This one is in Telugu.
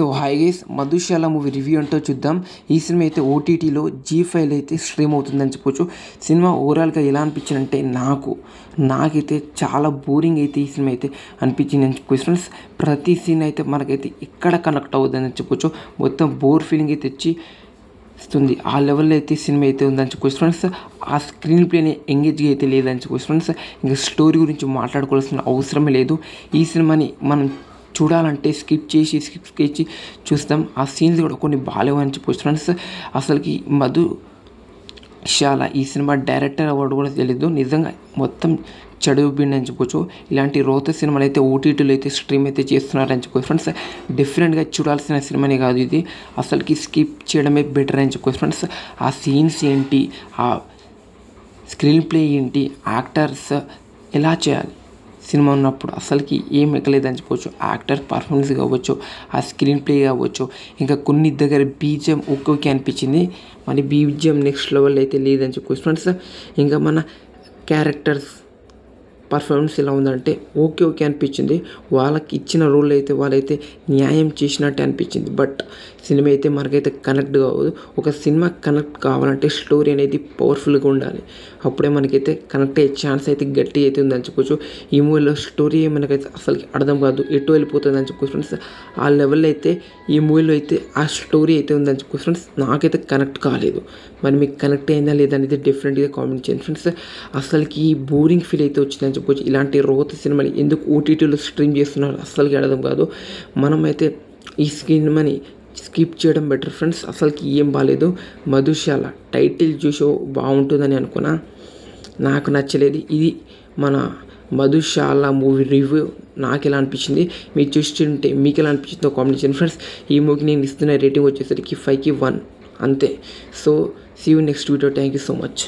So hi guys, Madhushala movie review అంటూ చూద్దాం. ఈ సినిమా అయితే ఓటీటీలో G5 అయితే స్ట్రీమ్ అవుతుందని చెప్పొచ్చు. సినిమా ఓవరాల్గా ఎలా అనిపించిందంటే నాకైతే చాలా బోరింగ్ అయితే ఈ సినిమా అయితే అనిపించింది అని చెప్పొచ్చు ఫ్రెండ్స్. ప్రతి సీన్ అయితే మనకైతే ఎక్కడ కనెక్ట్ అవుతుందని చెప్పొచ్చు. మొత్తం బోర్ ఫీలింగ్ అయితే వచ్చి ఇస్తుంది. ఆ లెవెల్లో అయితే సినిమా అయితే ఉందని చెప్పొచ్చు ఫ్రెండ్స్. ఆ స్క్రీన్ ప్లేని ఎంగేజ్గా అయితే లేదని చెప్పొచ్చు ఫ్రెండ్స్. ఇంకా స్టోరీ గురించి మాట్లాడుకోవాల్సిన అవసరమే లేదు. ఈ సినిమాని మనం చూడాలంటే స్కిప్ చేసి చూస్తాం. ఆ సీన్స్ కూడా కొన్ని బాగాలేవని చెప్పొచ్చు ఫ్రెండ్స్. అసలుకి మధుశాల ఈ సినిమా డైరెక్టర్ అవార్డు కూడా తెలియదు. నిజంగా మొత్తం చెడుబిండి అని చెప్పొచ్చు. ఇలాంటి రోత సినిమాలు అయితే ఓటీటీలో అయితే స్ట్రీమ్ అయితే చేస్తున్నారని చెప్పొచ్చు ఫ్రెండ్స్. డిఫరెంట్గా చూడాల్సిన సినిమానే కాదు ఇది. అసలుకి స్కిప్ చేయడమే బెటర్ అని చెప్పొచ్చు ఫ్రెండ్స్. ఆ సీన్స్ ఏంటి, ఆ స్క్రీన్ ప్లే ఏంటి, యాక్టర్స్ ఎలా చేయాలి సినిమా ఉన్నప్పుడు అసలుకి ఏం ఎక్కలేదని చెప్పవచ్చు. యాక్టర్ పర్ఫార్మెన్స్ కావచ్చు, ఆ స్క్రీన్ ప్లే కావచ్చు, ఇంకా కొన్ని దగ్గర బీజిఎం ఓకే అనిపించింది. మరి బీజిఎం నెక్స్ట్ లెవెల్ అయితే లేదని చెప్పవచ్చు ఫ్రెండ్స్. ఇంకా మన క్యారెక్టర్స్ పర్ఫార్మెన్స్ ఎలా ఉందంటే ఓకే అనిపించింది. వాళ్ళకి ఇచ్చిన రోల్ అయితే వాళ్ళైతే న్యాయం చేసినట్టే అనిపించింది. బట్ సినిమా అయితే మనకైతే కనెక్ట్ కావదు. ఒక సినిమా కనెక్ట్ కావాలంటే స్టోరీ అనేది పవర్ఫుల్గా ఉండాలి. అప్పుడే మనకైతే కనెక్ట్ అయ్యే ఛాన్స్ అయితే గట్టి అయితే ఉందని చెప్పొచ్చు. ఈ మూవీలో స్టోరీ మనకైతే అసలుకి అర్థం కాదు, ఎటు వెళ్ళిపోతుంది అని చెప్పొచ్చు ఫ్రెండ్స్. ఆ లెవెల్లో అయితే ఈ మూవీలో అయితే ఆ స్టోరీ అయితే ఉందని చెప్పొచ్చు ఫ్రెండ్స్. నాకైతే కనెక్ట్ కాలేదు. మరి మీకు కనెక్ట్ అయిందా లేదనేది డిఫరెంట్గా కామెంట్ చేయండి ఫ్రెండ్స్. అసలుకి బోరింగ్ ఫీల్ అయితే వచ్చిందని చెప్పొచ్చు. ఇలాంటి రోత సినిమాలు ఎందుకు ఓటీటీలో స్ట్రీమ్ చేస్తున్నారు అసలుకి అర్థం కాదు. మనమైతే ఈ సినిమాని స్కిప్ చేయడం బెటర్ ఫ్రెండ్స్. అసలుకి ఏం బాగాలేదు. మధుశాల టైటిల్ చూసో బాగుంటుందని అనుకున్నా, నాకు నచ్చలేదు. ఇది మన మధుశాల మూవీ రివ్యూ. నాకు ఎలా అనిపించింది, మీరు చూస్తుంటే మీకు ఎలా అనిపించిందో కామెంట్ చేయండి ఫ్రెండ్స్. ఈ మూవీకి నేను ఇస్తున్న రేటింగ్ వచ్చేసరికి 5కి 1 అంతే. So see you next video. Thank you so much.